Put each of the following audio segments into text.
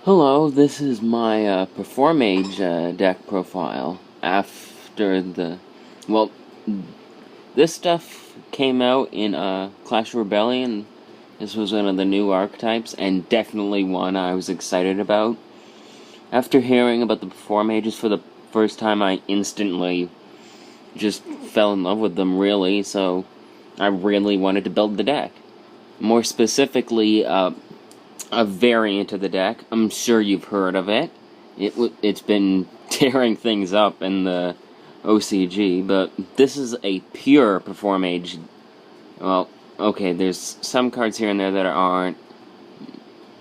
Hello, this is my Performage deck profile after well, this stuff came out in Clash of Rebellion. This was one of the new archetypes, and definitely one I was excited about. After hearing about the Performages for the first time, I instantly just fell in love with them, really, so I really wanted to build the deck. More specifically, a variant of the deck. I'm sure you've heard of it. It's been tearing things up in the OCG, but this is a pure Performage. Well, okay, there's some cards here and there that aren't.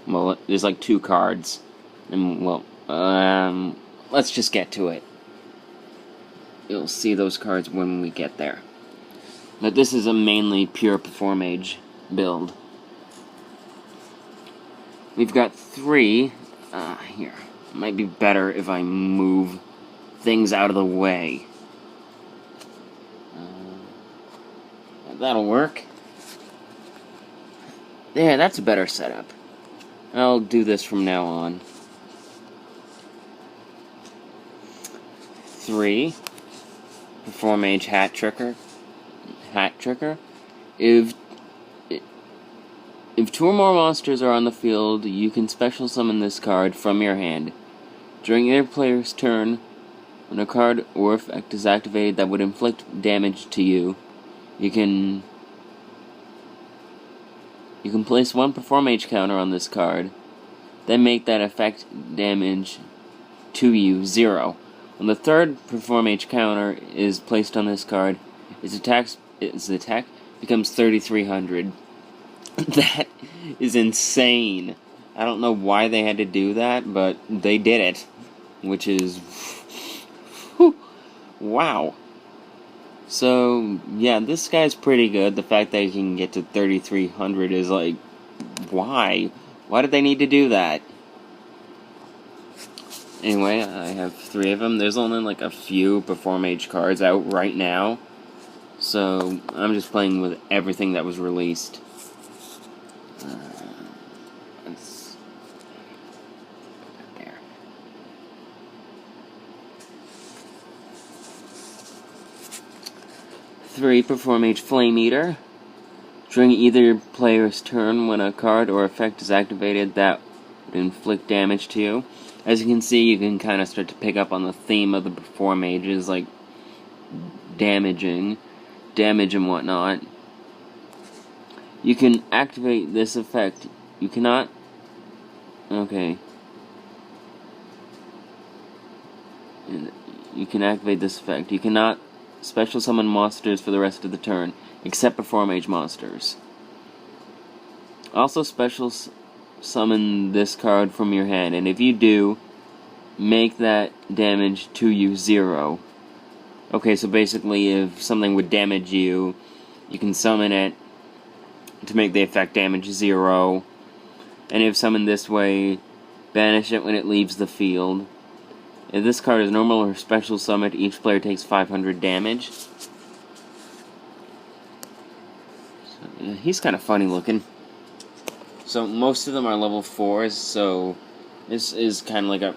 Well, there's like 2 cards. And, let's just get to it. You'll see those cards when we get there. But this is a mainly pure Performage build. We've got 3, here. It might be better if I move things out of the way. That'll work. Yeah, that's a better setup. I'll do this from now on. 3, Performage Hat Tricker. If 2 or more monsters are on the field, you can special summon this card from your hand. During your player's turn, when a card or effect is activated that would inflict damage to you, you can place 1 Performage counter on this card, then make that effect damage to you 0. When the 3rd Performage counter is placed on this card, its attack becomes 3,300. That is insane. I don't know why they had to do that, but they did it. Which is... whew, wow. So, yeah, this guy's pretty good. The fact that he can get to 3,300 is like... why? Why did they need to do that? Anyway, I have 3 of them. There's only like a few Performage cards out right now. So, I'm just playing with everything that was released. Let's put that there. Three, Performage Flame Eater. During either player's turn, when a card or effect is activated that would inflict damage to you. As you can see, you can kind of start to pick up on the theme of the Performages, like damage and whatnot. You can activate this effect. You cannot... okay. You can activate this effect. You cannot special summon monsters for the rest of the turn, except Performage monsters. Also special summon this card from your hand, and if you do, make that damage to you 0. Okay, so basically if something would damage you, you can summon it to make the effect damage 0. And if summoned this way, banish it when it leaves the field. If this card is normal or special summoned, each player takes 500 damage. So, yeah, he's kind of funny looking. So most of them are level 4s, so this is kind of like a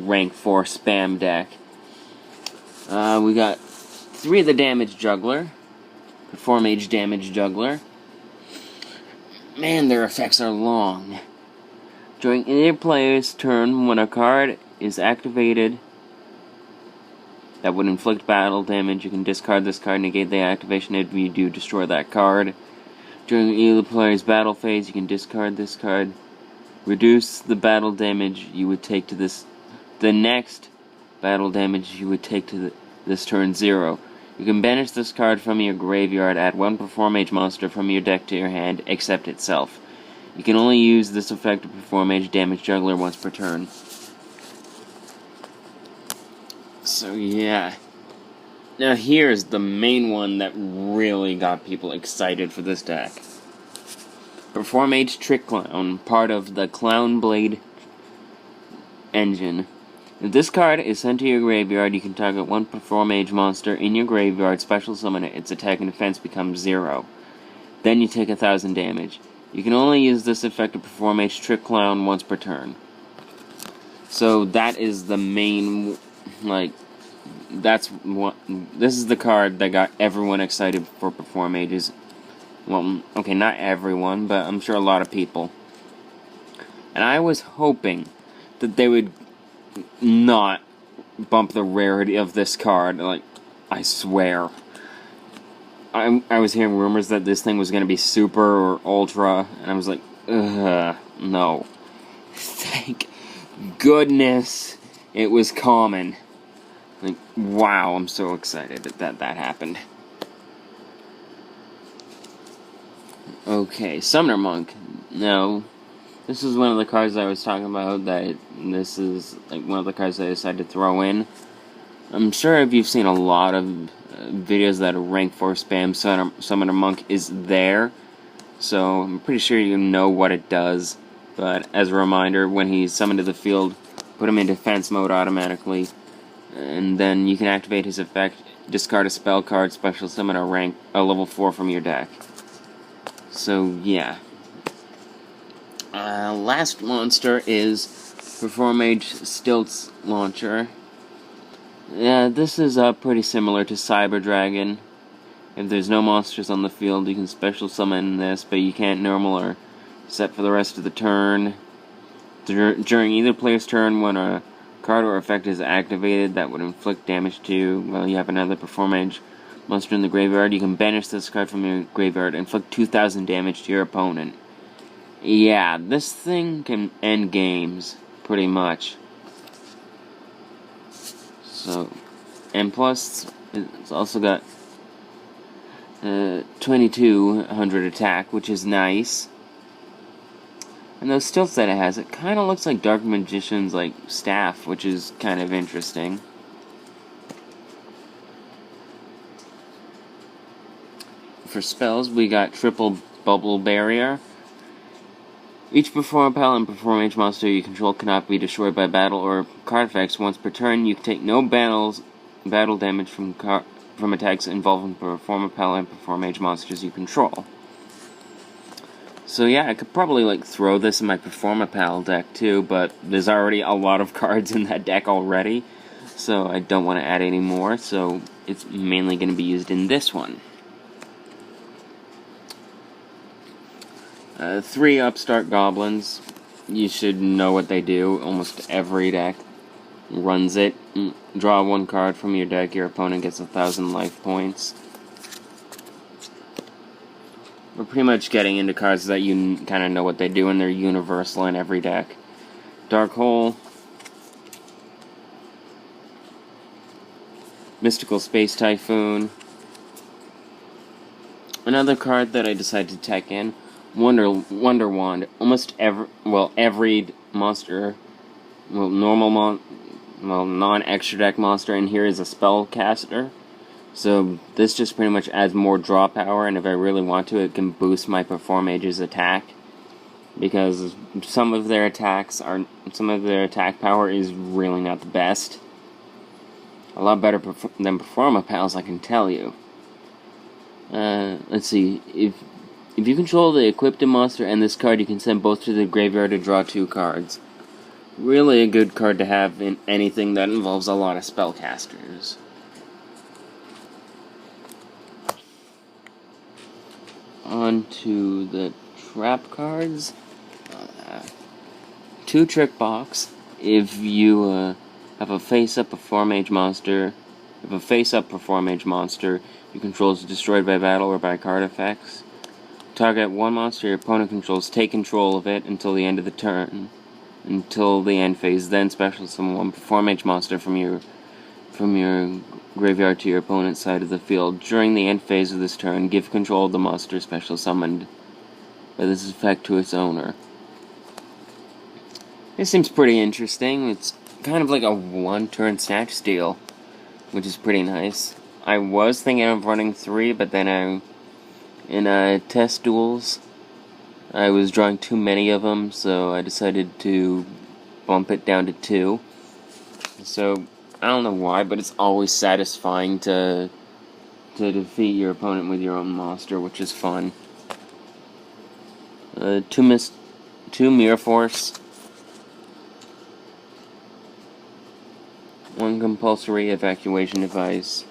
rank 4 spam deck. We got 3 of the Damage Juggler. Performage Damage Juggler. Man, their effects are long. During any player's turn, when a card is activated that would inflict battle damage, you can discard this card, negate the activation if you do destroy that card. During either player's battle phase, you can discard this card, reduce the battle damage you would take to the next battle damage you would take to this turn 0. You can banish this card from your graveyard, add 1 Performage monster from your deck to your hand, except itself. You can only use this effect to Performage Damage Juggler once per turn. So yeah. Now here's the main one that really got people excited for this deck. Performage Trick Clown, part of the Clown Blade engine. If this card is sent to your graveyard, you can target 1 Performage monster in your graveyard, special summon it, its attack and defense becomes 0. Then you take 1,000 damage. You can only use this effect to perform a Trick Clown once per turn. So that is the main, that's what, this is the card that got everyone excited for Performages. Well, okay, not everyone, but I'm sure a lot of people. And I was hoping that they would not bump the rarity of this card. I swear. I was hearing rumors that this thing was going to be super or ultra, and I was like, ugh, no. Thank goodness it was common. Wow, I'm so excited that happened. Okay, Summoner Monk. Now, this is one of the cards I was talking about, this is one of the cards I decided to throw in. I'm sure if you've seen a lot of videos that are rank 4 spam, Summoner Monk is there. So I'm pretty sure you know what it does. But as a reminder, when he's summoned to the field, put him in defense mode automatically. And then you can activate his effect, discard a spell card, special summon a level 4 from your deck. So yeah. Last monster is Performage Stilts Launcher. Yeah, this is pretty similar to Cyber Dragon. If there's no monsters on the field, you can special summon this, but you can't normal or set for the rest of the turn. During either player's turn, when a card or effect is activated that would inflict damage to, well, you have another Performage monster in the graveyard, you can banish this card from your graveyard and inflict 2,000 damage to your opponent. Yeah, this thing can end games, pretty much. So, and plus, it's also got 2200 attack, which is nice. And those stilts that it has, it kind of looks like Dark Magician's staff, which is kind of interesting. For spells, we got Triple Bubble Barrier. Each Performapal and Performage monster you control cannot be destroyed by battle or card effects once per turn. You can take no battle damage from attacks involving Performapal and Performage monsters you control. So yeah, I could probably throw this in my Performapal deck too, but there's already a lot of cards in that deck already, so I don't want to add any more, so it's mainly going to be used in this one. 3 Upstart Goblins. You should know what they do. Almost every deck runs it. Draw 1 card from your deck. Your opponent gets 1,000 life points. We're pretty much getting into cards that you kind of know what they do, and they're universal in every deck. Dark Hole. Mystical Space Typhoon. Another card that I decided to tech in. Wonder Wand. Almost every monster, non-extra deck monster in here is a spellcaster. So this just pretty much adds more draw power, and if I really want to, it can boost my Performage's attack. Because some of their attack power is really not the best. A lot better than Performapals, I can tell you. Let's see, if you control the equipped monster and this card, you can send both to the graveyard to draw 2 cards. Really a good card to have in anything that involves a lot of spellcasters. On to the trap cards. 2 Trick Box. If you have a face-up Performage monster, you control is destroyed by battle or by card effects. Target 1 monster your opponent controls, take control of it until the end of the turn, until the end phase. Then special summon 1 Performage monster from your graveyard to your opponent's side of the field. During the end phase of this turn, give control of the monster special summoned by this effect to its owner. This seems pretty interesting. It's kind of like a 1-turn snatch steal, which is pretty nice. I was thinking of running 3, but then in test duels, I was drawing too many of them, so I decided to bump it down to 2. So, I don't know why, but it's always satisfying to defeat your opponent with your own monster, which is fun. two Mirror Force, one compulsory evacuation device,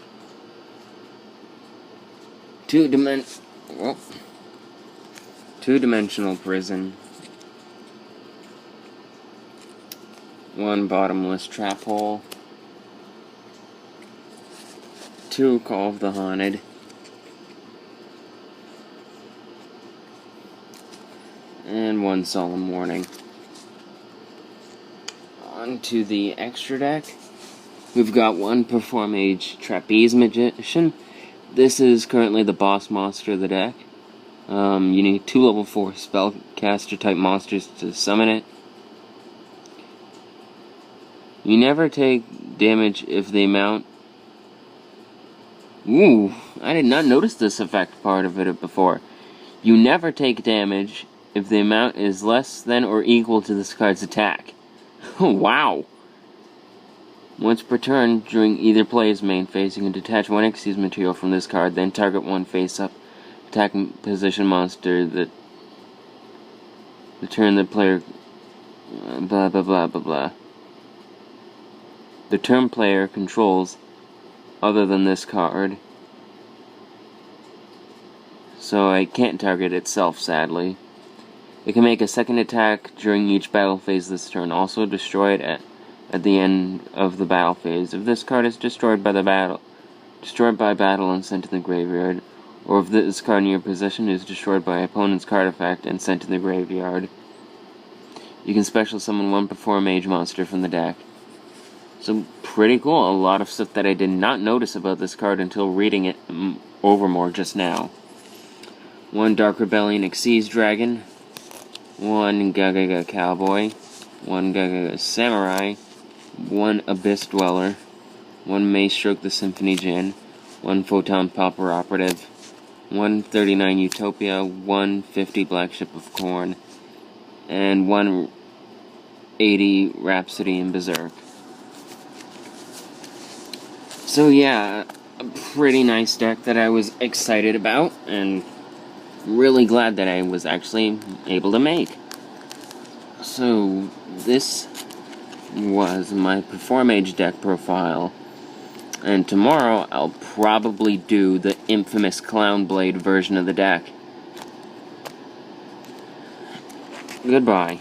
two-dimensional prison, one bottomless trap hole, two Call of the Haunted, and one Solemn Warning. On to the extra deck. We've got one Performage Trapeze Magician. This is currently the boss monster of the deck. You need 2 level 4 spellcaster type monsters to summon it. You never take damage if the amount... Ooh, I did not notice this effect part of it before. You never take damage if the amount is less than or equal to this card's attack. Wow! Once per turn, during either player's main phase, you can detach 1 Xyz material from this card, then target 1 face-up attacking position monster that the turn the player... blah blah blah blah blah. The turn player controls other than this card. So it can't target itself, sadly. It can make a second attack during each battle phase this turn. Also destroy it at the end of the battle phase. If this card is destroyed by battle and sent to the graveyard, or if this card in your possession is destroyed by opponent's card effect and sent to the graveyard, you can special summon 1 Performage monster from the deck. So pretty cool. A lot of stuff that I did not notice about this card until reading it over more just now. 1 Dark Rebellion Xyz Dragon, 1 Gagaga Cowboy, 1 Gagaga Samurai, 1 Abyss Dweller, 1 Maestroke the Symphony Djinn, 1 Photon Pauper Operative, 1 39 Utopia, 1 50 Black Ship of Corn, and 1 80 Rhapsody in Berserk. So yeah, a pretty nice deck that I was excited about, and really glad that I was actually able to make. So this was my Performage deck profile, and tomorrow I'll probably do the infamous Clown Blade version of the deck. Goodbye.